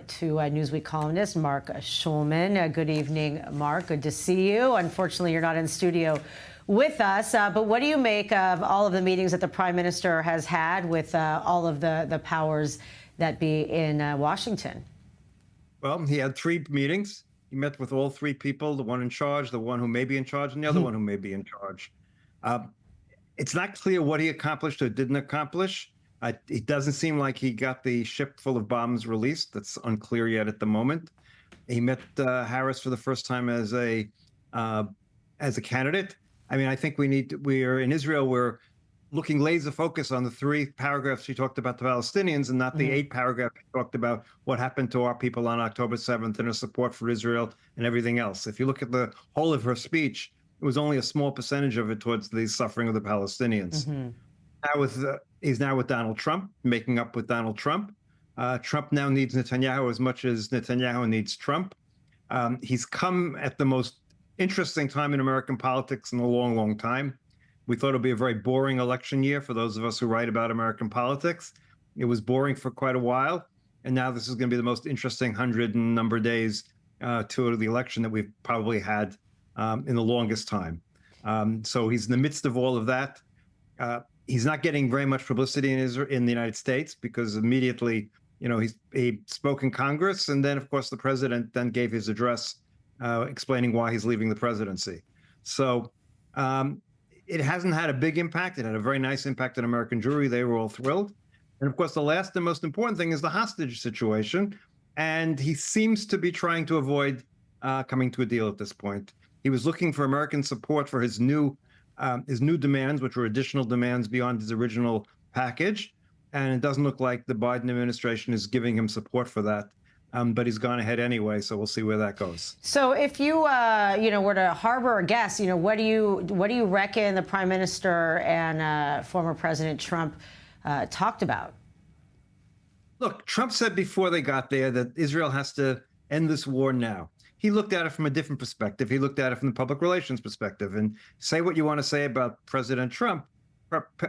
to Newsweek columnist Mark Schulman. Good evening, Mark. Good to see you. Unfortunately, you're not in studio with us, but what do you make of all of the meetings that the Prime Minister has had with all of the powers that be in Washington? Well, he had 3 meetings. He met with all 3 people, the one in charge, the one who may be in charge, and the other one who may be in charge. It's not clear what he accomplished or didn't accomplish. It doesn't seem like he got the ship full of bombs released. That's unclear yet at the moment. He met Harris for the first time as a candidate. I mean, I think we are in Israel. We're looking laser focus on the 3 paragraphs she talked about the Palestinians and not the 8 paragraphs she talked about what happened to our people on October 7th and her support for Israel and everything else. If you look at the whole of her speech, it was only a small percentage of it towards the suffering of the Palestinians. He's now with Donald Trump, making up with Donald Trump. Trump now needs Netanyahu as much as Netanyahu needs Trump. He's come at the most interesting time in American politics in a long, long time. We thought it'd be a very boring election year for those of us who write about American politics. It was boring for quite a while, and now this is going to be the most interesting 100 and number days to the election that we've probably had in the longest time. So he's in the midst of all of that. He's not getting very much publicity in the United States because immediately, he spoke in Congress, and then, of course, the president then gave his address explaining why he's leaving the presidency. So it hasn't had a big impact. It had a very nice impact on American Jewry. They were all thrilled. And, of course, the last and most important thing is the hostage situation. And he seems to be trying to avoid coming to a deal at this point. He was looking for American support for his new demands, which were additional demands beyond his original package. And it doesn't look like the Biden administration is giving him support for that. But he's gone ahead anyway, so we'll see where that goes. So if you, were to harbor a guess, what do you reckon the Prime Minister and former President Trump talked about? Look, Trump said before they got there that Israel has to end this war now. He looked at it from a different perspective. He looked at it from the public relations perspective. And say what you want to say about President Trump,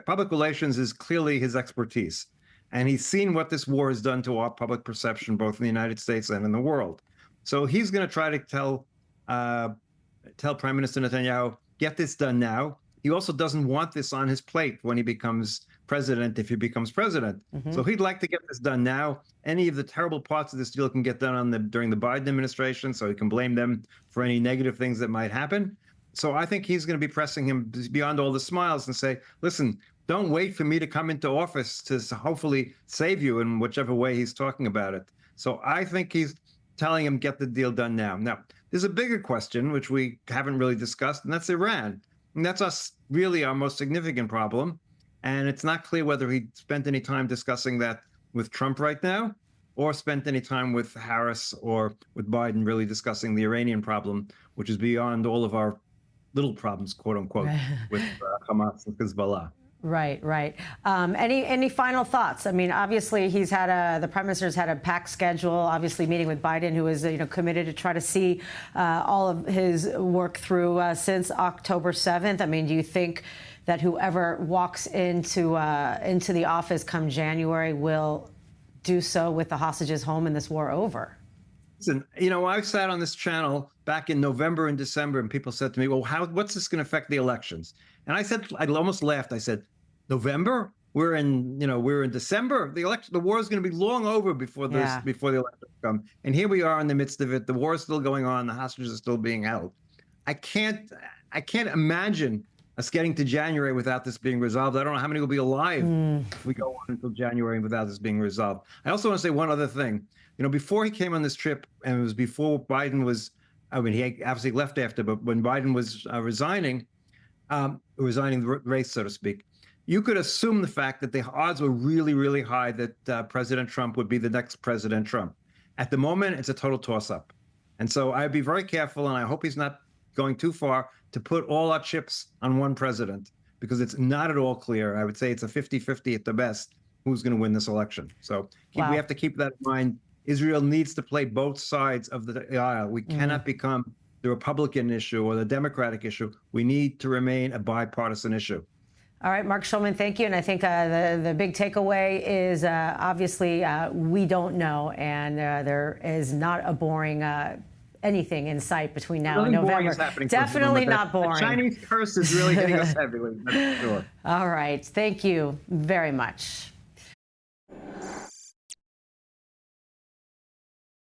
public relations is clearly his expertise. And he's seen what this war has done to our public perception, both in the United States and in the world. So he's going to try to tell Prime Minister Netanyahu, get this done now. He also doesn't want this on his plate when he becomes president, if he becomes president. So he'd like to get this done now. Any of the terrible parts of this deal can get done during the Biden administration, so he can blame them for any negative things that might happen. So I think he's going to be pressing him beyond all the smiles and say, listen, don't wait for me to come into office to hopefully save you in whichever way he's talking about it. So I think he's telling him, get the deal done now. Now, there's a bigger question, which we haven't really discussed, and that's Iran. And that's really our most significant problem. And it's not clear whether he spent any time discussing that with Trump right now or spent any time with Harris or with Biden really discussing the Iranian problem, which is beyond all of our little problems, quote unquote, with Hamas and Hezbollah. Right. Any final thoughts? I mean, obviously, the Prime Minister's had a packed schedule. Obviously, meeting with Biden, who is committed to try to see all of his work through since October 7th. I mean, do you think that whoever walks into the office come January will do so with the hostages home and this war over? Listen, I sat on this channel back in November and December, and people said to me, well, what's this going to affect the elections? And I said, I almost laughed. I said, November? We're in December. The war is going to be long over before the elections come. And here we are in the midst of it. The war is still going on. The hostages are still being held. I can't imagine us getting to January without this being resolved. I don't know how many will be alive if we go on until January without this being resolved. I also want to say one other thing. Before he came on this trip, and it was before Biden was, he obviously left after, but when Biden was resigning the race, so to speak, you could assume the fact that the odds were really, really high that President Trump would be the next President Trump. At the moment, it's a total toss-up. And so I'd be very careful, and I hope he's not going too far to put all our chips on one president, because it's not at all clear. I would say it's a 50-50 at the best who's going to win this election. So we have to keep that in mind. Israel needs to play both sides of the aisle. We cannot become the Republican issue or the Democratic issue. We need to remain a bipartisan issue. All right, Mark Schulman, thank you. And I think the big takeaway is obviously we don't know, and there is not a boring anything in sight between now and November. Definitely not boring. The Chinese curse is really hitting us heavily. That's for sure. All right, thank you very much.